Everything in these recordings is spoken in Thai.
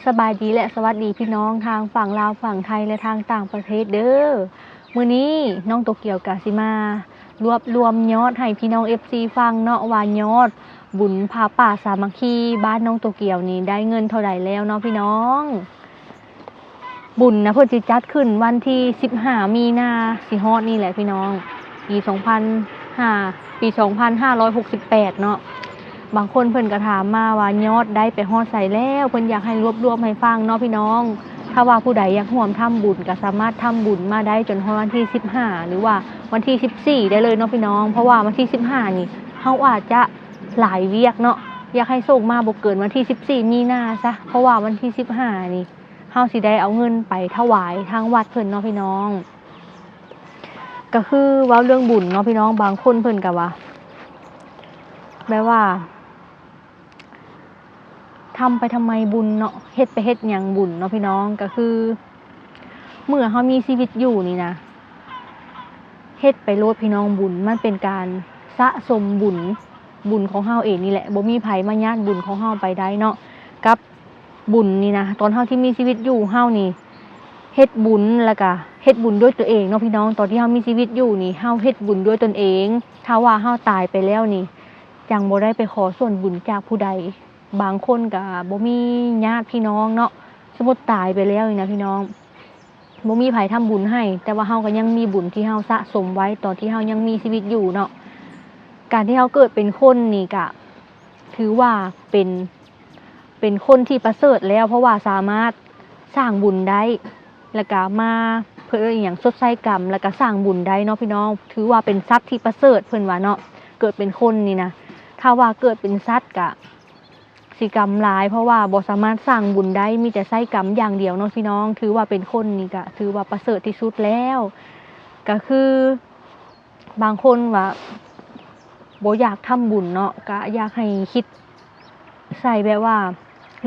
สบายดีและสวัสดีพี่น้องทางฝั่งลาวฝั่งไทยและทางต่างประเทศเด้อมื้อนี้น้องโตเกียวกะสิมารวมยอดให้พี่น้อง FC ฟังเนาะว่ายอดบุญพาป่าสามัคคีบ้านน้องโตเกียวนี่ได้เงินเท่าใดแล้วเนาะพี่น้องบุญนะเพิ่นสิจัดขึ้นวันที่15มีนาสิฮอดนี่แหละพี่น้องปี2568เนาะบางคนเพิ่นก็ถามมาว่ายอดได้ไปฮอดใส่แล้วเพิ่นอยากให้รวบให้ฟังเนาะพี่น้องถ้าว่าผู้ใดอยากร่วมทำบุญก็สามารถทำบุญมาได้จนฮอดวันที่15หรือว่าวันที่14ได้เลยเนาะพี่น้องเพราะว่าวันที่15นี่เฮาอาจจะหลายเวียกเนาะอยากให้ส่งมาบ่เกินวันที่14มีนาซะเพราะว่าวันที่15นี่เฮาสิได้เอาเงินไปถวายทางวัดเพิ่นเนาะพี่น้องก็คือเว้าเรื่องบุญเนาะพี่น้องบางคนเพิ่นก็ว่าแบบว่าทำไปทำไมบุญเนาะเฮ็ดไปเฮ็ดหยังบุญเนาะพี่น้องก็คือเมื่อเฮามีชีวิตอยู่นี่นะเฮ็ดไปโลดพี่น้องบุญมันเป็นการสะสมบุญของเฮาเองนี่แหละบ่มีไผมาญาติบุญของเฮาไปได้เนาะกับบุญนี่นะตอนเฮาที่มีชีวิตอยู่เฮานี่เฮ็ดบุญแล้วก็เฮ็ดบุญด้วยตัวเองเนาะพี่น้องตอนที่เฮามีชีวิตอยู่นี่เฮาเฮ็ดบุญด้วยตนเองถ้าว่าเฮาตายไปแล้วนี่จังบ่ได้ไปขอส่วนบุญจากผู้ใดบางคนก็บ่มีญาติพี่น้องเนาะสมมุติตายไปแล้วนี่นะพี่น้องบ่มีไผทำบุญให้แต่ว่าเฮาก็ยังมีบุญที่เฮาสะสมไว้ตอนที่เฮายังมีชีวิตอยู่เนาะการที่เฮาเกิดเป็นคนนี่ก็ถือว่าเป็นคนที่ประเสริฐแล้วเพราะว่าสามารถสร้างบุญได้แล้วก็มาเพื่ออีหยังชดใช้กรรมแล้วก็สร้างบุญได้เนาะพี่น้องถือว่าเป็นทรัพย์ที่ประเสริฐเพิ่นว่าเนาะเกิดเป็นคนนี่นะถ้าว่าเกิดเป็นสัตว์ก็สิกรรมหลายเพราะว่าบ่สามารถสร้างบุญได้มีแต่ใช้กรรมอย่างเดียวเนาะพี่น้องถือว่าเป็นคนนี่ก็ถือว่าประเสริฐที่สุดแล้วก็คือบางคนว่าบ่อยากทำบุญเนาะก็อยากให้คิดใส่แบบว่า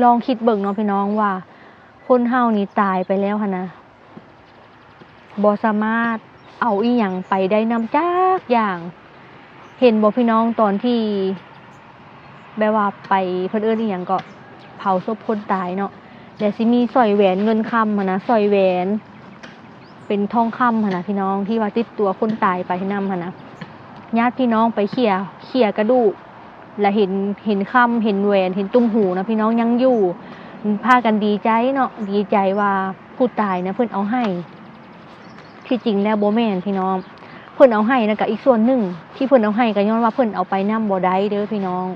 ลองคิดเบิ่งเนาะพี่น้องว่าคนเฮานี่ตายไปแล้วหั่นนะบ่สามารถเอาอีหยังไปได้นำจักอย่างเห็นบ่พี่น้องตอนที่แบบว่าไปเพิ่นเอิ้นอีหยังก็เผาศพคนตายเนาะแล้วสิมีสร้อยแหวนเงินคำหั่นนะสร้อยแหวนเป็นทองคำหั่นนะพี่น้องที่ว่าติดตัวคนตายไปนำหั่นนะญาติพี่น้องไปเขี่ยกระดูกแล้วเห็นคำเห็นแหวนเห็นตุ้มหูนะพี่น้องยังอยู่พากันดีใจเนาะดีใจว่าผู้ตายนะเพิ่นเอาให้ที่จริงแล้วบ่แม่นพี่น้องเพิ่นเอาให้นะก็อีกส่วนหนึ่งที่เพิ่นเอาให้ก็ย้อนว่าเพิ่นเอาไปนำบ่ได้เด้อพี่น้อง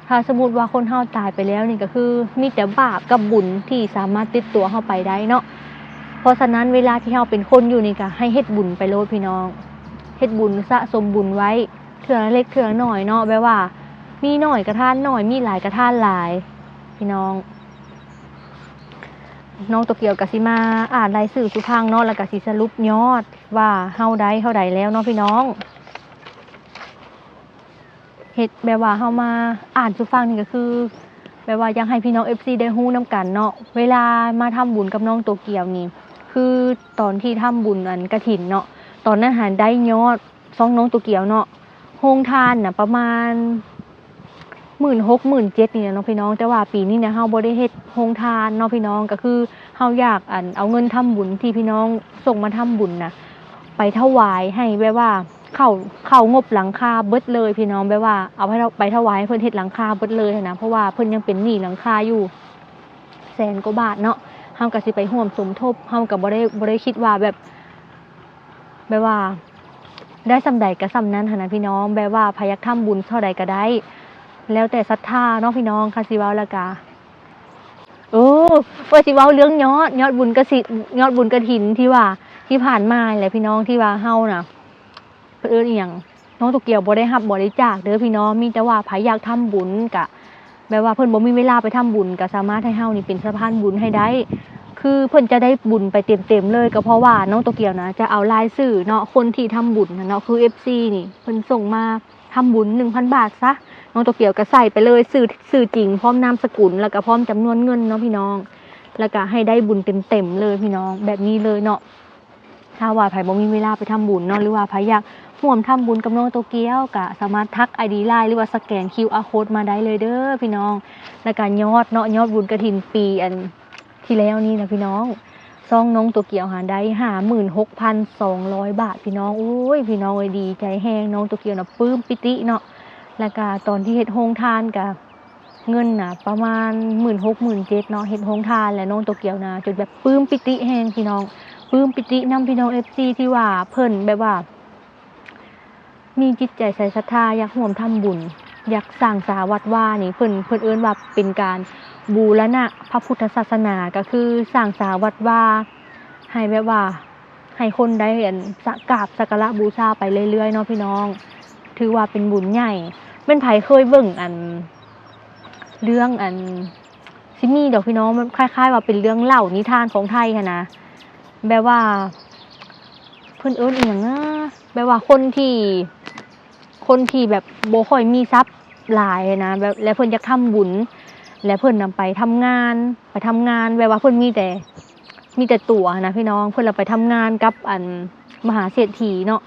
ถ้าสมมุติว่าคนเฮาตายไปแล้วนี่ก็คือมีแต่บาปกับบุญที่สามารถติดตัวเฮาไปได้เนาะเพราะฉะนั้นเวลาที่เฮาเป็นคนอยู่นี่ก็ให้เฮ็ดบุญไปโลดพี่น้องเฮ็ดบุญสะสมบุญไว้เทื่อเล็กเทื่อน้อยเนาะแบบว่ามีน้อยก็ทานน้อยมีหลายก็ทานหลายพี่น้องโตเกียวก็สิมาอ่านรายชื่อสุพังเนาะแล้วก็สิสรุปยอดว่าเฮาได้เท่าใดแล้วเนาะพี่น้องเฮ็ดแบบว่าเฮามาอ่านสู่ฟังนี่ก็คือแบบว่าอยากให้พี่น้อง FC ได้ฮู้นำกันเนาะเวลามาทำบุญกับน้องโตเกียวนี่คือตอนที่ทำบุญอันกฐินเนาะตอนนั้นหาได้ยอด2น้องโตเกียวเนาะโรงทานน่ะประมาณ16,000 17,000นี่แหละเนาะพี่น้องแต่ว่าปีนี้เนี่ยเฮาบ่ได้เฮ็ดโรงทานเนาะพี่น้องก็คือเฮาอยากเอาเงินทำบุญที่พี่น้องส่งมาทำบุญน่ะไปถวายให้แบบว่าเข้างบหลังคาเบิดเลยพี่น้องแบบว่าเอาให้เราไปถวายให้เพิ่นเฮ็ดหลังคาเบิดเลยนะเพราะว่าเพิ่นยังเป็นหนี้หลังคาอยู่แสนกว่าบาทเนาะเฮาก็สิไปร่วมสมทบเฮาก็บ่ได้คิดว่าแบบว่าได้ส่ำใดก็ส่ำนั้นหั่นนะพี่น้องแบบว่าไผอยากทำบุญเท่าใดก็ได้แล้วแต่ศรัทธาเนาะพี่น้องค่ะสิเว้าแล้วก็ว่าสิเว้าเรื่องยอดบุญยอดบุญกฐินที่ผ่านมาแหละพี่น้องที่ว่าเฮาน่ะเพิ่นเอิ้นอีหยังน้องโตเกียวบ่ได้รับบริจาคเด้อพี่น้องมีแต่ว่าไผอยากทำบุญก็แบบว่าเพิ่นบ่มีเวลาไปทำบุญก็สามารถให้เฮานี่เป็นสะพานบุญให้ได้คือเพิ่นจะได้บุญไปเต็มๆเลยก็เพราะว่าน้องโตเกียวนะจะเอารายชื่อเนาะคนที่ทำบุญเนาะคือ FC นี่เพิ่นส่งมาทำบุญ 1,000 บาทซะน้องโตเกียวก็ใส่ไปเลยชื่อจริงพร้อมนามสกุลแล้วก็พร้อมจำนวนเงินเนาะพี่น้องแล้วก็ให้ได้บุญเต็มๆเลยพี่น้องแบบนี้เลยเนาะถ้าว่าไผบ่มีเวลาไปทำบุญเนาะหรือว่าไผอยาก ร่วมทำบุญกับน้องโตเกียวก็สามารถทัก ID LINE หรือว่าสแกน QR Code มาได้เลยเด้อพี่น้องแล้วก็ยอดเนาะยอดบุญกฐินปีอันที่แล้วนี่นะพี่น้องซองน้องโตเกียวหาได้ 56,200 บาทพี่น้องโอ้ยพี่น้องเอ้ยดีใจแฮงน้องโตเกียวน่ะปลื้มปิติเนาะแล้วก็ตอนที่เฮ็ดโรงทานก็เงินน่ะประมาณ 16,000-17,000 เนาะเฮ็ดโรงทานแล้วน้องโตเกียวน่ะจนแบบปลื้มปิติแฮงพี่น้องปลื้มปิตินำพี่น้อง FC ที่ว่าเพิ่นแบบว่ามีจิตใจใส่ศรัทธาอยากร่วมทำบุญอยากสร้างสาวัดว่านี่เพิ่นเอิ้นว่าเป็นการบูรณะพระพุทธศาสนาก็คือสร้างสาวัดว่าให้แบบว่าให้คนได้เห็นกราบสักการะบูชาไปเรื่อยๆเนาะพี่น้องถือว่าเป็นบุญใหญ่เป็นไผเคยเบิ่งเรื่องสิมีดอกพี่น้องมันคล้ายๆว่าเป็นเรื่องเล่านิทานของไทยหั้นนะแบบว่าเพิ่นเอิ้นอีหยังนะแบบว่าคนที่แบบบ่ค่อยมีทรัพย์หลายนะแบบแล้วเพิ่นอยากทำบุญแล้วเพิ่นนำไปทำงานแบบว่าเพิ่นมีแต่ตั๋วนะพี่น้องเพิ่นเอาไปทำงานกับมหาเศรษฐีเนาะ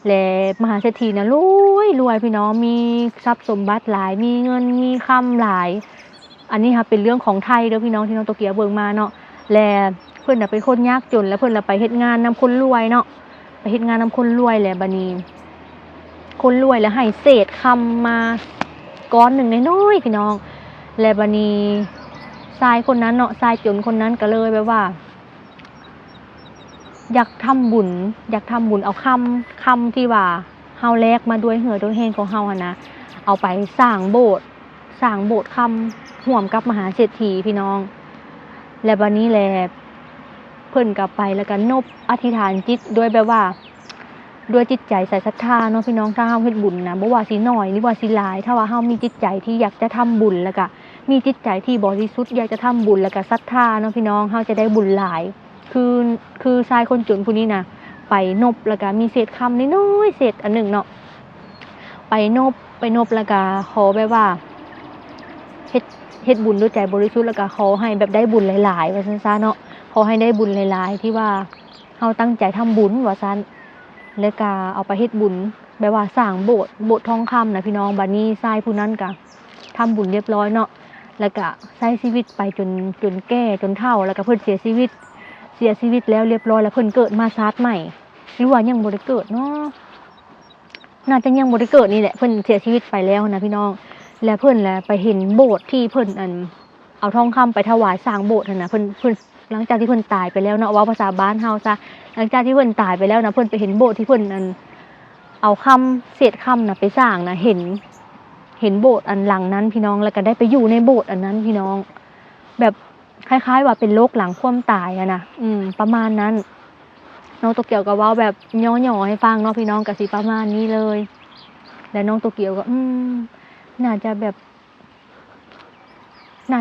และมหาเศรษฐีน่ะรวยพี่น้องมีทรัพย์สมบัติหลายมีเงินมีคำหลายอันนี้ค่ะเป็นเรื่องของไทยเด้อพี่น้องที่น้องโตเกียวเบิ่งมาเนาะและเพิ่นน่ะเป็นคนยากจนแล้วเพิ่นละไปเฮ็ดงานนำคนรวยเนาะไปเฮ็ดงานนำคนรวยแล้วบัดนี้คนรวยแล้วให้เศษคำมาก้อนหนึ่งน้อยๆพี่น้องและบัดนี้ชายคนนั้นเนาะชายจนคนนั้นก็เลยแบบว่าอยากทำบุญเอาคำที่ว่าเฮาแลกมาด้วยเหือด้วยแฮงของเฮาหั่นนะเอาไปสร้างโบสถ์คำร่วมกับมหาเศรษฐีพี่น้องและบัดนี้แหละเพิ่นกลับไปแล้วก็นบอธิษฐานจิตด้วยแบบว่าด้วยจิตใจใส่ศรัทธาเนาะพี่น้องถ้าเฮาเฮ็ดบุญนะบ่ว่าสิน้อยหรือว่าสิหลายถ้าว่าเฮามีจิตใจที่อยากจะทำบุญแล้วก็มีจิตใจที่บริสุทธิ์อยากจะทำบุญแล้วก็ศรัทธาเนาะพี่น้องเฮาจะได้บุญหลายคือชายคนจนผู้นี้นะไปนบแล้วก็มีเศษคำน้อยๆเศษอันหนึ่งเนาะไปนบแล้วก็ขอแบบว่าเฮ็ดบุญด้วยใจบริสุทธิ์แล้วก็ขอให้แบบได้บุญหลายๆว่าซั่นซะเนาะขอให้ได้บุญหลายๆที่ว่าเฮาตั้งใจทำบุญว่าซั่นแล้วก็เอาไปเฮ็ดบุญแบบว่าสร้างโบสถ์ทองคำนะพี่น้องบัดนี้ชายผู้นั้นก็ทำบุญเรียบร้อยเนาะแล้วก็ใช้ชีวิตไปจนแก่จนเฒ่าแล้วก็เพิ่นเสียชีวิตแล้วเรียบร้อยแล้วเพิ่นเกิดมาชาติใหม่หรือว่ายังบ่ได้เกิดเนาะน่าจะยังบ่ได้เกิดนี่แหละเพิ่นเสียชีวิตไปแล้วนะพี่น้องแล้วเพิ่นแหละไปเห็นโบสถ์ที่เพิ่นเอาทองคำไปถวายสร้างโบสถ์นั่นน่ะเพิ่นหลังจากที่เพิ่นตายไปแล้วเนาะว่าภาษาบ้านเฮาซะหลังจากที่เพิ่นตายไปแล้วนะเพิ่นไปเห็นโบสถ์ที่เพิ่นเอาเศษคำน่ะไปสร้างนะเห็นโบสถ์อันหลังนั้นพี่น้องแล้วก็ได้ไปอยู่ในโบสถ์อันนั้นพี่น้องแบบคล้ายๆว่าเป็นโลกหลังความตายอะนะประมาณนั้นน้องโตเกียวก็เว้าแบบย่อๆให้ฟังเนาะพี่น้องก็สิประมาณนี้เลยแล้วน้องโตเกียวก็น่า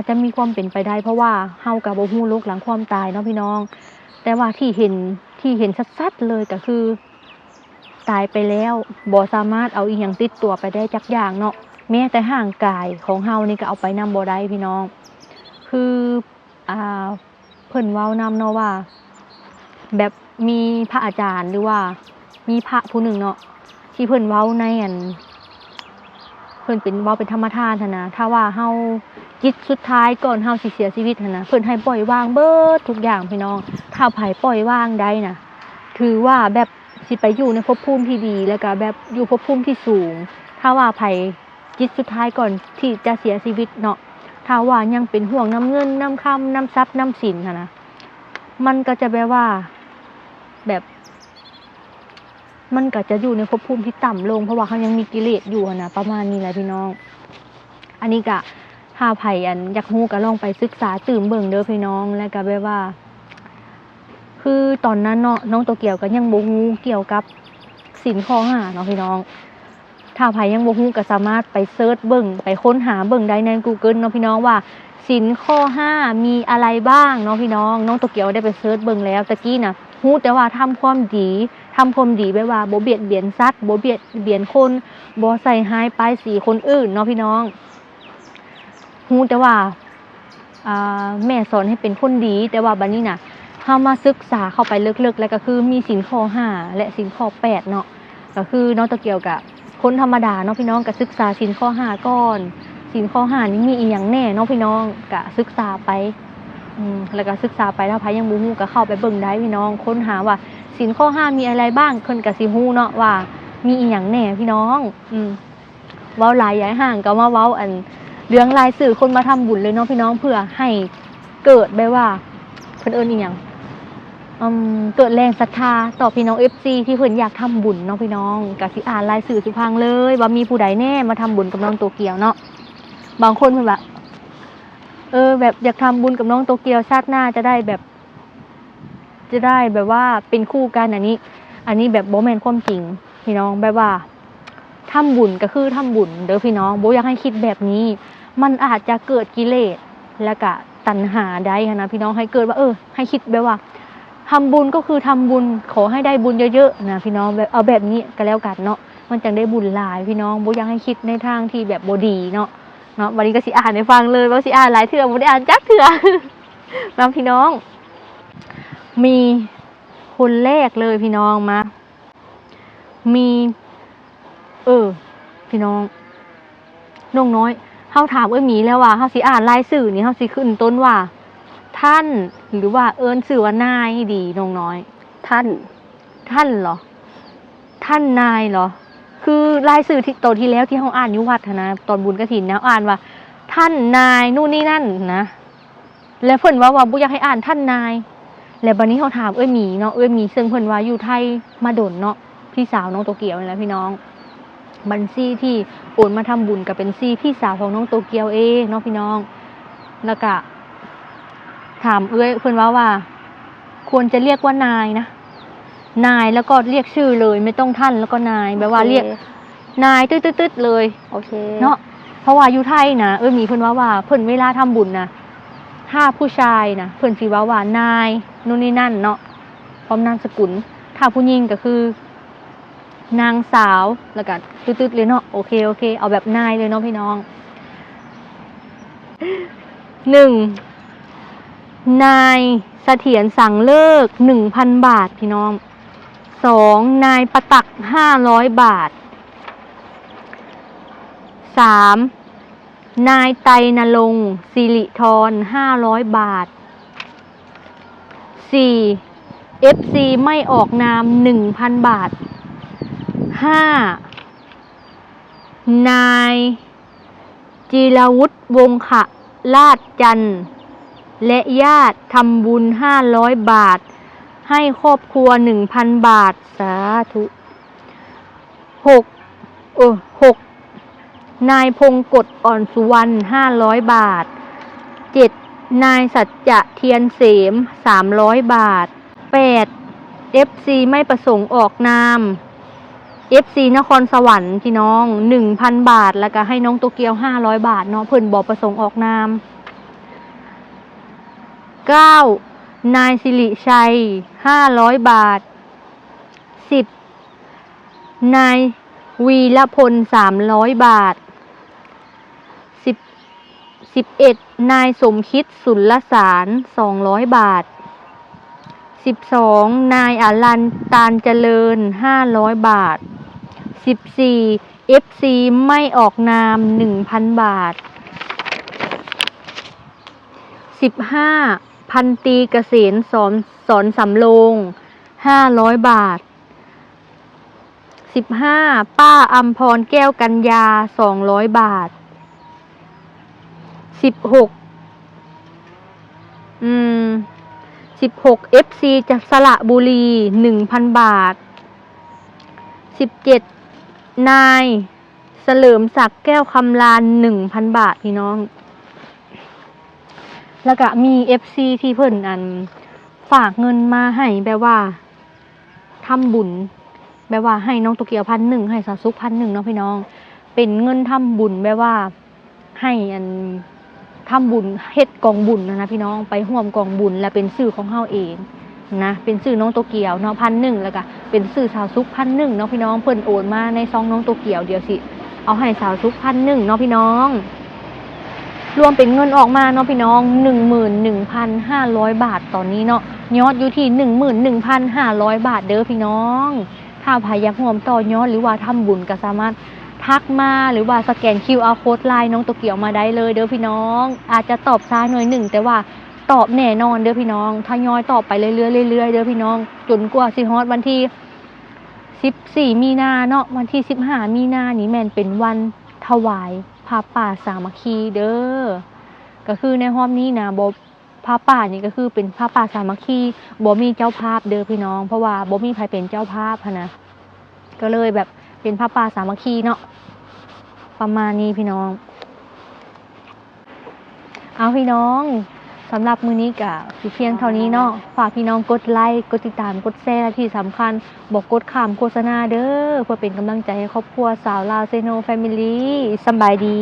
จะมีความเป็นไปได้เพราะว่าเฮาก็บ่ฮู้โลกหลังความตายเนาะพี่น้องแต่ว่าที่เห็นชัดๆเลยก็คือตายไปแล้วบ่สามารถเอาอีหยังติดตัวไปได้จักอย่างเนาะแม้แต่ร่างกายของเฮานี่ก็เอาไปนำบ่ได้พี่น้องคือเพิ่นเว้านำเนาะว่าแบบมีพระอาจารย์หรือว่ามีพระผู้หนึ่งเนาะที่เพิ่นเว้าในเพิ่นเป็นเว้าเป็นธรรมทานหั่นนะถ้าว่าเฮาจิตสุดท้ายก่อนเฮาสิเสียชีวิตหั่นนะเพิ่นให้ปล่อยวางเบิดทุกอย่างพี่น้องถ้าไผปล่อยวางได้น่ะถือว่าแบบสิไปอยู่ในภพภูมิที่ดีแล้วก็แบบอยู่ภพภูมิที่สูงถ้าว่าไผจิตสุดท้ายก่อนที่จะเสียชีวิตเนาะถ้าว่ายังเป็นห่วงน้ำเงินน้ำคำน้ำทรัพย์น้ำสินหั่นนะมันก็จะแบบว่าแบบมันก็จะอยู่ในภพภูมิที่ต่ำลงเพราะว่าเขายังมีกิเลสอยู่นะประมาณนี้แหละพี่น้องอันนี้ก็ถ้าไผอยากฮู้ก็ลองไปศึกษาตื่มเบิ่งเด้อพี่น้องแล้วก็แบบว่าคือตอนนั้นเนาะน้องโตเกียวก็ยังบ่ฮู้เกี่ยวกับศีลข้อ5เนาะพี่น้องถ้าไผยังบ่ฮู้ก็สามารถไปเสิร์ชเบิ่งไปค้นหาเบิ่งได้ใน Google เนาะพี่น้องว่าศีลข้อ5มีอะไรบ้างเนาะพี่น้องโตเกียวได้ไปเสิร์ชเบิ่งแล้วตะกี้น่ะฮู้แต่ว่าทำความดีแบบว่าบ่เบียดเบียนสัตว์บ่เบียดเบียนคนบ่ใส่ร้ายป้ายสีคนอื่นเนาะพี่น้องฮู้แต่ว่าแม่สอนให้เป็นคนดีแต่ว่าบัดนี้น่ะเฮามาศึกษาเข้าไปลึกๆแล้วก็คือมีศีลข้อ5และศีลข้อ8เนาะ ก็คือน้องโตเกียวกับคนธรรมดาเนาะพี่น้องก็ศึกษาศีลข้อ5ก่อนศีลข้อ5นี่มีอีหยังแน่เนาะพี่น้องก็ศึกษาไปแล้วก็ศึกษาไปถ้าไผยังบ่ฮู้ก็เข้าไปเบิ่งได้พี่น้องค้นหาว่าศีลข้อ5มีอะไรบ้างเพิ่นก็สิฮู้เนาะว่ามีอีหยังแน่พี่น้องเว้าหลายย้ายห่างก็มาเว้าอันเรื่องรายชื่อคนมาทำบุญเลยเนาะพี่น้องเพื่อให้เกิดแบบว่าเพิ่นเอิ้นอีหยังเกิดแรงศรัทธาต่อพี่น้อง FC ที่เพิ่นอยากทำบุญเนาะพี่น้องก็สิอ่านรายชื่อสุพังเลยว่ามีผู้ใดแน่มาทำบุญกับน้องโตเกียวเนาะบางคนเพิ่นว่าแบบอยากทำบุญกับน้องโตเกียวชาติหน้าจะได้แบบว่าเป็นคู่กันอันนี้แบบบ่แม่นความจริงพี่น้องแบบว่าทำบุญก็คือทำบุญเด้อพี่น้องบ่อยากให้คิดแบบนี้มันอาจจะเกิดกิเลสแล้วก็ตัณหาได้นะพี่น้องให้เกิดว่าให้คิดแบบว่าทำบุญก็คือทำบุญขอให้ได้บุญเยอะๆนะพี่น้องแบบเอาแบบนี้ก็แล้วกันเนาะมันจังได้บุญหลายพี่น้องบ่อยากให้คิดในทางที่แบบบ่ดีเนาะวันนี้ก็สิอ่านให้ฟังเลยว่าสิอ่านหลายเทื่อบ่ได้อ่านจักเทื่อมาพี่น้องมีคนแรกเลยพี่น้องมามีพี่น้องน้องน้อยเฮาถามหมีแล้วว่าเฮาสิอ่านรายชื่อนี่เฮาสิขึ้นต้นว่าท่านหรือว่าเอิ้นชื่อว่านายดีน้องน้อยท่านเหรอท่านนายเหรอคือรายชื่อที่ตอนที่แล้วที่เฮาอ่านอยู่วัดนะตอนบุญกฐินนะอ่านว่าท่านนายนู่นนี่นั่นนะแล้วเพิ่นว่าบ่อยากให้อ่านท่านนายแล้วบัดนี้เฮาถามหมีเนาะหมีซึ่งเพิ่นว่าอยู่ไทยมาดนเนาะพี่สาวน้องโตเกียวนี่แหละพี่น้องบัญชีที่โอนมาทำบุญก็เป็นซีพี่สาวของน้องโตเกียวเองเนาะพี่น้องแล้วก็ถามเพิ่นว่าควรจะเรียกว่านายนะนายแล้วก็เรียกชื่อเลยไม่ต้องท่านแล้วก็นายแบบว่าเรียกนายตึ๊ดๆเลยโอเคเนาะเพราะว่าอยู่ไทยนะมีเพิ่นว่าเพิ่นเวลาทำบุญนะถ้าผู้ชายนะเพิ่นสิว่านายนู่นนี่นั่นเนาะพร้อมนามสกุลถ้าผู้หญิงก็คือนางสาวแล้วก็ตึ๊ดๆเลยเนาะโอเคเอาแบบนายเลยเนาะพี่น้อง1นายเสถียรสั่งเลิก 1,000 บาทพี่น้อง2นายประตัก500 บาท3นายไตรณรงค์สิริธร500 บาท4 FC ไม่ออกนาม 1,000 บาท5นายจิรวุฒิวงศ์ขลาดจันทร์และญาติทำบุญ500 บาทให้ครอบครัว 1,000 บาทสาธุ6นายพงกฎอ่อนสุวรรณ500 บาท7นายสัจจะเทียนเสม300 บาท8 FC ไม่ประสงค์ออกนาม FC นครสวรรค์พี่น้อง 1,000 บาทแล้วก็ให้น้องโตเกียว500 บาทเนาะเพิ่นบ่ประสงค์ออกนาม9นายสิริชัย500 บาท10นายวีรพล300 บาท11นายสมคิดสุลสาร200 บาท12นายอรันตาลเจริญ500 บาท14 FC ไม่ออกนาม 1,000 บาท15พันตรีเกษรสอนสำโรง500 บาท15ป้าอัมพรแก้วกัญญา200 บาท16 FC จากสระบุรี 1,000 บาท17นายเฉลิมศักดิ์แก้วคำลาน 1,000 บาทพี่น้องแล้วก็มี FC ที่เพิ่นฝากเงินมาให้แบบว่าทำบุญแบบว่าให้น้องโตเกียว1,000ให้สาวสุข1,000เนาะพี่น้องเป็นเงินทำบุญแบบว่าให้ทำบุญเฮ็ดกองบุญนะพี่น้องไปร่วมกองบุญและเป็นชื่อของเฮาเองนะเป็นชื่อน้องโตเกียวเนาะ1,000แล้วก็เป็นชื่อสาวสุข1,000เนาะพี่น้องเพิ่นโอนมาในซองน้องโตเกียวเดี๋ยวสิเอาให้สาวสุข1,000เนาะพี่น้องรวมเป็นเงินออกมาเนาะพี่น้อง 11,500 บาทตอนนี้เนาะยอดอยู่ที่ 11,500 บาทเด้อพี่น้อง ถ้าใครอยากร่วมต่อยอดหรือว่าทำบุญก็สามารถทักมาหรือว่าสแกน QR Code ไลน์น้องโตเกียวมาได้เลยเด้อพี่น้องอาจจะตอบช้าหน่อยหนึ่งแต่ว่าตอบแน่นอนเด้อพี่น้องทยอยตอบไปเรื่อยๆเรื่อยๆเด้อพี่น้องจนกว่าสิฮอดวันที่14มีนาเนาะวันที่15มีนานี่แม่นเป็นวันถวายผ้าป่าสามัคคีเด้อก็คือในรอบนี้นะบ่ผ้าป่านี่ก็คือเป็นผ้าป่าสามัคคีบ่มีเจ้าภาพเด้อพี่น้องเพราะว่าบ่มีใครเป็นเจ้าภาพหั้นนะก็เลยแบบเป็นผ้าป่าสามัคคีเนาะประมาณนี้พี่น้องเอาพี่น้องสำหรับมื้อนี้ก็สิเพียงเท่านี้เนาะฝากพี่น้องกดไลค์กดติดตามกดแชร์และที่สำคัญบอกกดข้ามโฆษณาเด้อเพื่อเป็นกำลังใจให้ครอบครัวสาวลาวเซโนแฟมิลี่สำบายดี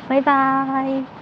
บ๊ายบาย